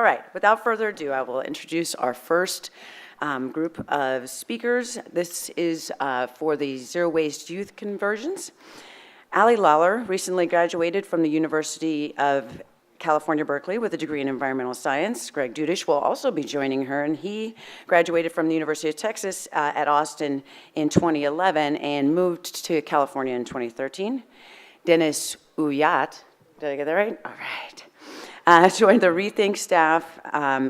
right, without further ado, I will introduce our first group of speakers. This is for the Zero Waste Youth Conversions. Alina Lalor recently graduated from the University of California, Berkeley with a degree in environmental science. Greg Dudish will also be joining her, and he graduated from the University of Texas at Austin in 2011 and moved to California in 2013. Dennis Uyat, did I get that right? All right. Joined the Rethink staff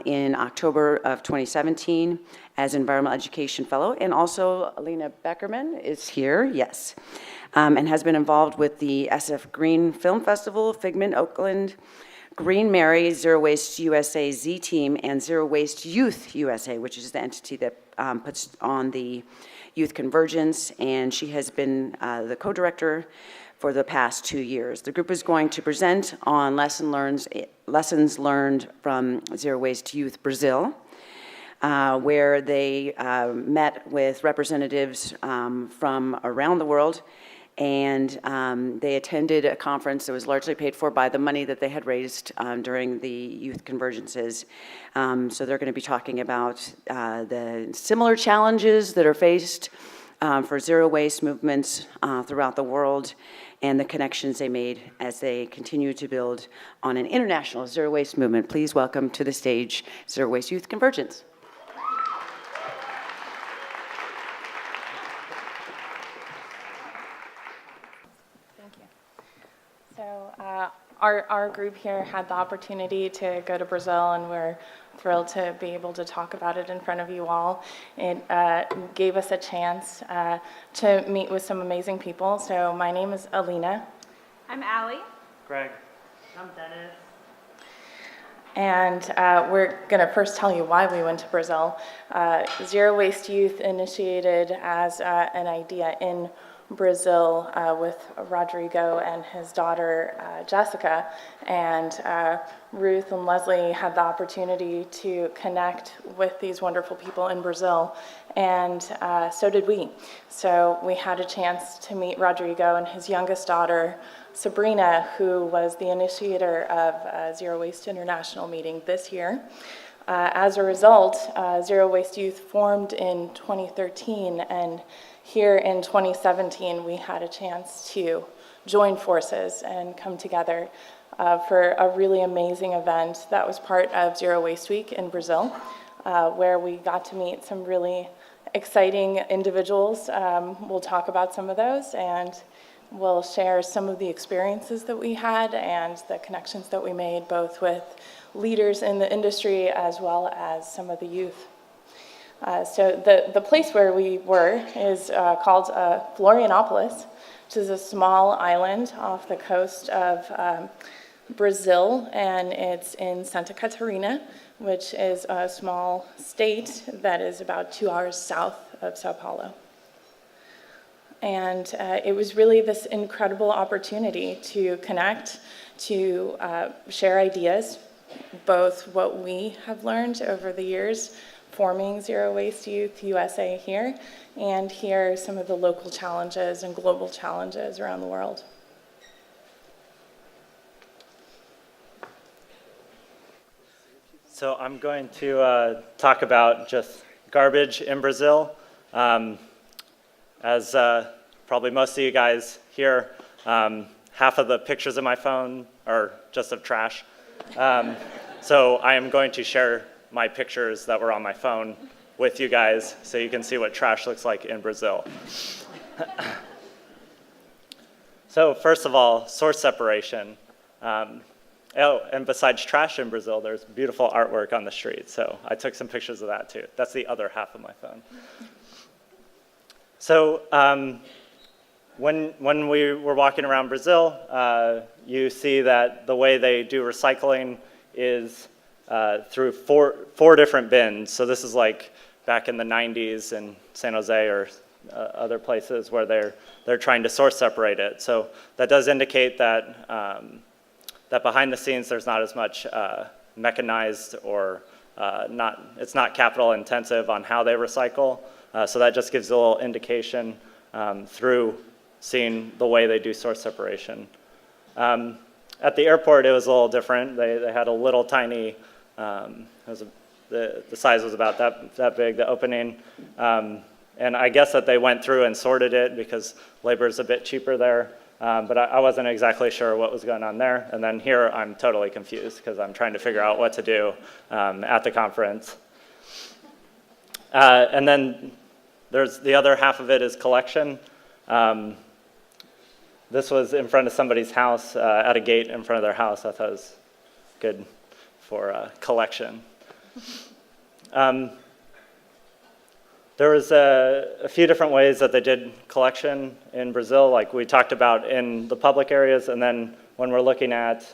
in October of 2017 as Environmental Education Fellow, and also Alina Bekkerman is here, yes, and has been involved with the SF Green Film Festival, Figment Oakland, Green Mary, Zero Waste USA Z Team, and Zero Waste Youth USA, which is the entity that puts on the Youth Convergence, and she has been the co-director for the past 2 years. The group is going to present on lessons learned from Zero Waste Youth Brazil, where they met with representatives from around the world, and they attended a conference that was largely paid for by the money that they had raised during the youth convergences. So they're going to be talking about the similar challenges that are faced for zero waste movements throughout the world, and the connections they made as they continue to build on an international zero waste movement. Please welcome to the stage Zero Waste Youth Convergence. Thank you. So our group here had the opportunity to go to Brazil, and we're thrilled to be able to talk about it in front of you all. It gave us a chance to meet with some amazing people. So my name is Alina. I'm Allie. Greg. I'm Dennis. And we're going to first tell you why we went to Brazil. Zero Waste Youth initiated as an idea in Brazil with Rodrigo and his daughter Jessica, and Ruth and Leslie had the opportunity to connect with these wonderful people in Brazil, and so did we. So we had a chance to meet Rodrigo and his youngest daughter Sabrina, who was the initiator of Zero Waste International meeting this year. As a result, Zero Waste Youth formed in 2013, and here in 2017, we had a chance to join forces and come together for a really amazing event that was part of Zero Waste Week in Brazil, where we got to meet some really exciting individuals. We'll talk about some of those, and we'll share some of the experiences that we had and the connections that we made, both with leaders in the industry as well as some of the youth. So the place where we were is called Florianopolis, which is a small island off the coast of Brazil, and it's in Santa Catarina, which is a small state that is about 2 hours south of Sao Paulo. And it was really this incredible opportunity to connect, to share ideas, both what we have learned over the years forming Zero Waste Youth USA here, and hear some of the local challenges and global challenges around the world. So I'm going to talk about just garbage in Brazil. As probably most of you guys here, half of the pictures of my phone are just of trash. So I am going to share my pictures that were on my phone with you guys so you can see what trash looks like in Brazil. So first of all, source separation. And besides trash in Brazil, there's beautiful artwork on the street. So I took some pictures of that too. That's the other half of my phone. So when we were walking around Brazil, you see that the way they do recycling is through four different bins. So this is like back in the 90s in San Jose or other places where they're trying to source separate it. So that does indicate that that behind the scenes there's not as much mechanized or it's not capital intensive on how they recycle. So that just gives a little indication through seeing the way they do source separation. At the airport, it was a little different. They had a little tiny The size was about that big, the opening. And I guess that they went through and sorted it because labor is a bit cheaper there. But I wasn't exactly sure what was going on there. And then here I'm totally confused because I'm trying to figure out what to do at the conference. And then there's the other half of it is collection. This was in front of somebody's house, at a gate in front of their house. I thought it was good for collection. There was a few different ways that they did collection in Brazil, like we talked about in the public areas, and then when we're looking at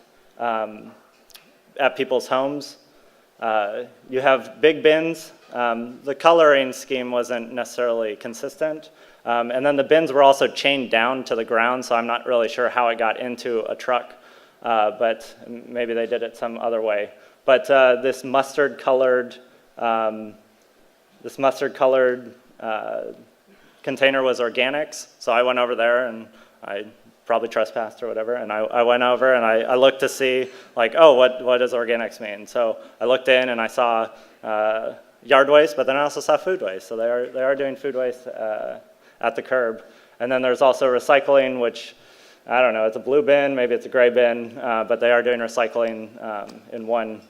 people's homes, you have big bins. The coloring scheme wasn't necessarily consistent. And then the bins were also chained down to the ground, so I'm not really sure how it got into a truck, but maybe they did it some other way. But this mustard-colored container was organics, so I went over there and I probably trespassed or whatever, and I went over and I looked to see, like, oh, what does organics mean? So I looked in and I saw yard waste, but then I also saw food waste, so they are doing food waste at the curb. And then there's also recycling, which, I don't know, it's a blue bin, maybe it's a gray bin, but they are doing recycling in one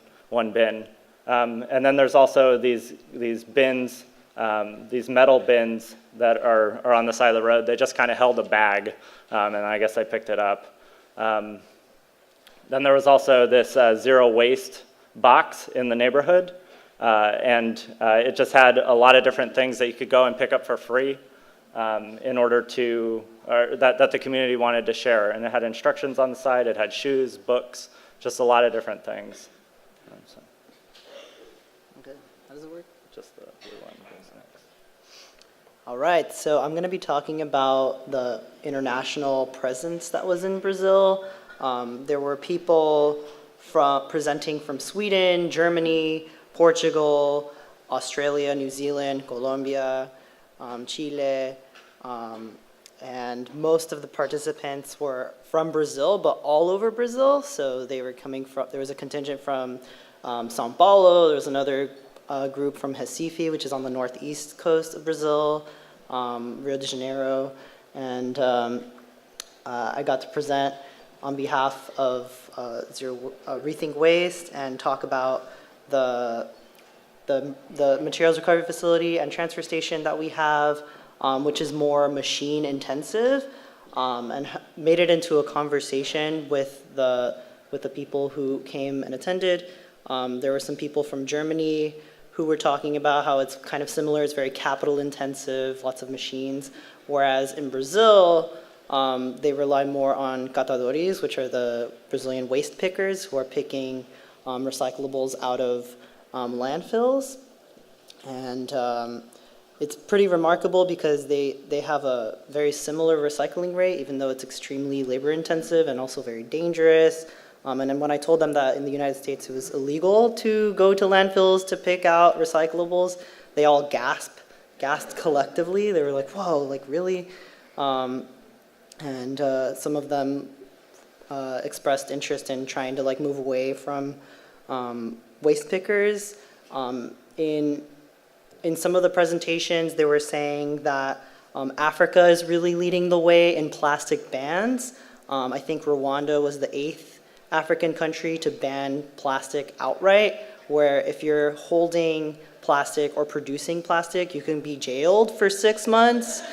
bin. And then there's also these bins, these metal bins that are on the side of the road. They just kind of held a bag, and I guess I picked it up. Then there was also this zero waste box in the neighborhood, and it just had a lot of different things that you could go and pick up for free in order to, or that the community wanted to share. And it had instructions on the side, it had shoes, books, just a lot of different things. So. Okay, how does it work? Just the blue one goes next. All right, so I'm going to be talking about the international presence that was in Brazil. There were people presenting from Sweden, Germany, Portugal, Australia, New Zealand, Colombia, Chile, and most of the participants were from Brazil, but all over Brazil. So they were coming from, there was a contingent from São Paulo, there was another group from Recife, which is on the northeast coast of Brazil, Rio de Janeiro, and I got to present on behalf of Rethink Waste and talk about the materials recovery facility and transfer station that we have, which is more machine intensive, and made it into a conversation with the people who came and attended. There were some people from Germany who were talking about how it's kind of similar, it's very capital intensive, lots of machines, whereas in Brazil, they rely more on catadores, which are the Brazilian waste pickers who are picking recyclables out of landfills. And it's pretty remarkable because they have a very similar recycling rate, even though it's extremely labor intensive and also very dangerous. And then when I told them that in the United States it was illegal to go to landfills to pick out recyclables, they all gasped collectively. They were like, whoa, like really? And some of them expressed interest in trying to like move away from waste pickers. In some of the presentations, they were saying that Africa is really leading the way in plastic bans. I think Rwanda was the 8th African country to ban plastic outright, where if you're holding plastic or producing plastic, you can be jailed for 6 months.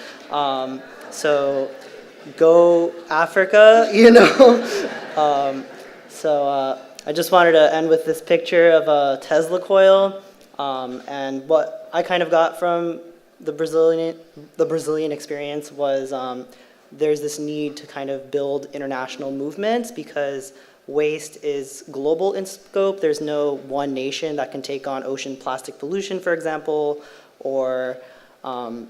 So go Africa, you know? I just wanted to end with this picture of a Tesla coil. And what I kind of got from the Brazilian experience was there's this need to kind of build international movements because waste is global in scope. There's no one nation that can take on ocean plastic pollution, for example, or all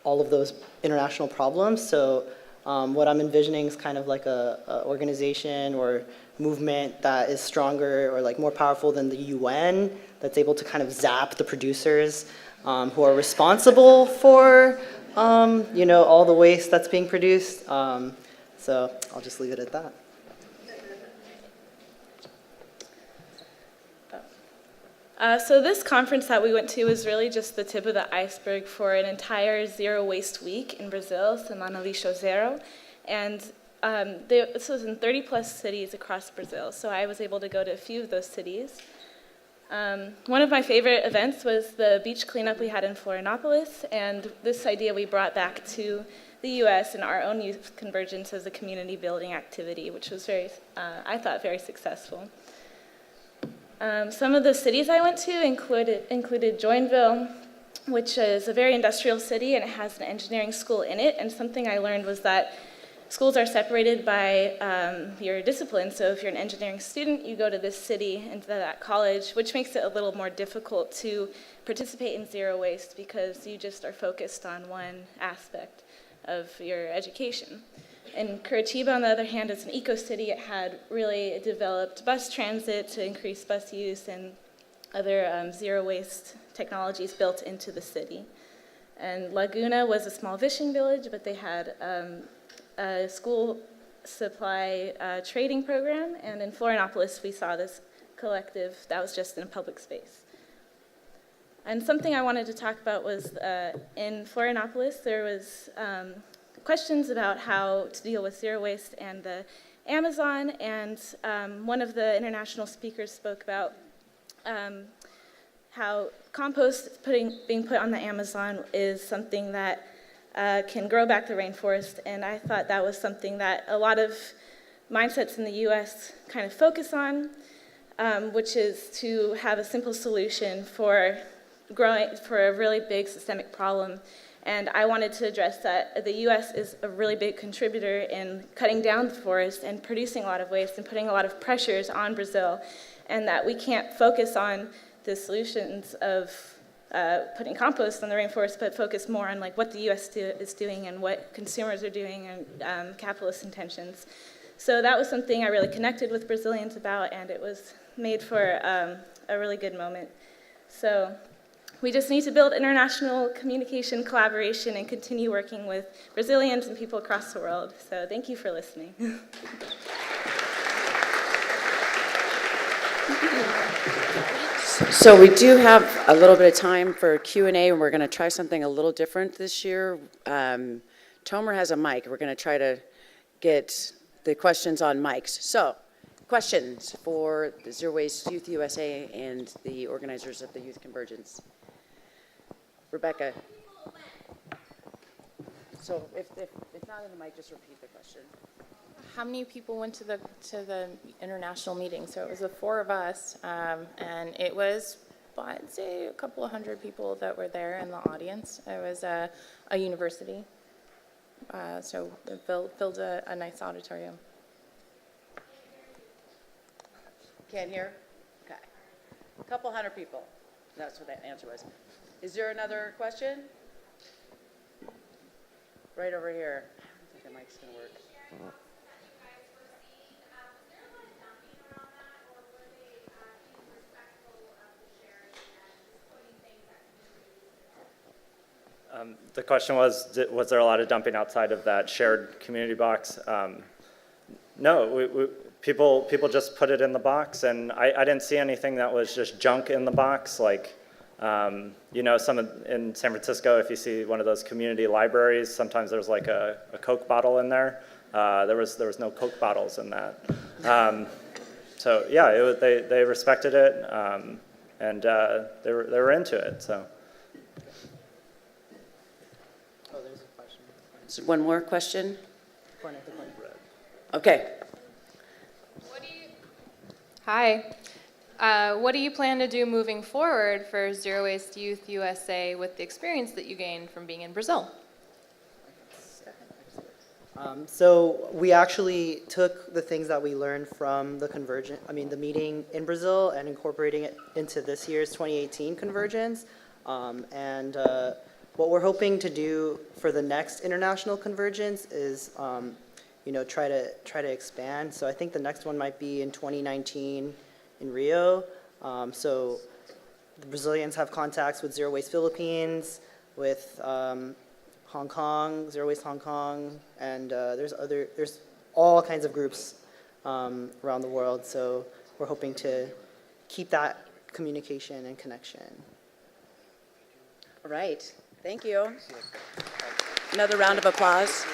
of those international problems. So what I'm envisioning is kind of like a organization or movement that is stronger or like more powerful than the UN, that's able to kind of zap the producers who are responsible for all the waste that's being produced. So I'll just leave it at that. So this conference that we went to was really just the tip of the iceberg for an entire Zero Waste Week in Brazil, Semana Lixo Zero. And this was in 30 plus cities across Brazil, so I was able to go to a few of those cities. One of my favorite events was the beach cleanup we had in Florianopolis, and this idea we brought back to the US and our own youth convergence as a community building activity, which was I thought, very successful. Some of the cities I went to included Joinville, which is a very industrial city, and it has an engineering school in it, and something I learned was that schools are separated by your discipline, so if you're an engineering student, you go to this city and to that college, which makes it a little more difficult to participate in zero waste because you just are focused on one aspect of your education. And Curitiba, on the other hand, is an eco-city. It had really developed bus transit to increase bus use and other zero waste technologies built into the city. And Laguna was a small fishing village, but they had a school supply trading program, and in Florianopolis we saw this collective that was just in a public space. And something I wanted to talk about was in Florianopolis there was questions about how to deal with zero waste and the Amazon, and one of the international speakers spoke about how compost being put on the Amazon is something that can grow back the rainforest, and I thought that was something that a lot of mindsets in the US kind of focus on, which is to have a simple solution for a really big systemic problem. And I wanted to address that the US is a really big contributor in cutting down the forest and producing a lot of waste and putting a lot of pressures on Brazil, and that we can't focus on the solutions of putting compost on the rainforest, but focus more on like what the US is doing and what consumers are doing and capitalist intentions. So that was something I really connected with Brazilians about, and it was made for a really good moment. So we just need to build international communication, collaboration, and continue working with Brazilians and people across the world. So thank you for listening. So we do have a little bit of time for Q&A, and we're going to try something a little different this year. Tomer has a mic. We're going to try to get the questions on mics. So, questions for the Zero Waste Youth USA and the organizers of the Youth Convergence. Rebecca. So if it's not in the mic, just repeat the question. How many people went to the international meeting? So it was the four of us, and it was, I'd say, a couple of hundred people that were there in the audience. It was a university, so it filled a nice auditorium. Can't hear? Okay. A couple hundred people. That's what that answer was. Is there another question? Right over here. I don't think the mic's going to work. The question was there a lot of dumping outside of that shared community box? No, people just put it in the box, and I didn't see anything that was just junk in the box. Like, in San Francisco, if you see one of those community libraries, sometimes there's like a Coke bottle in there. There was no Coke bottles in that. So yeah, they respected it, and they were into it. So. Oh, there's a question. So one more question? Corner, the corner. Okay. Hi. What do you plan to do moving forward for Zero Waste Youth USA with the experience that you gained from being in Brazil? So we actually took the things that we learned from the meeting in Brazil and incorporating it into this year's 2018 Convergence. And what we're hoping to do for the next international Convergence is, try to expand. So I think the next one might be in 2019 in Rio. So the Brazilians have contacts with Zero Waste Philippines, with Hong Kong, Zero Waste Hong Kong, and there's all kinds of groups around the world. So we're hoping to keep that communication and connection. All right, thank you. Another round of applause.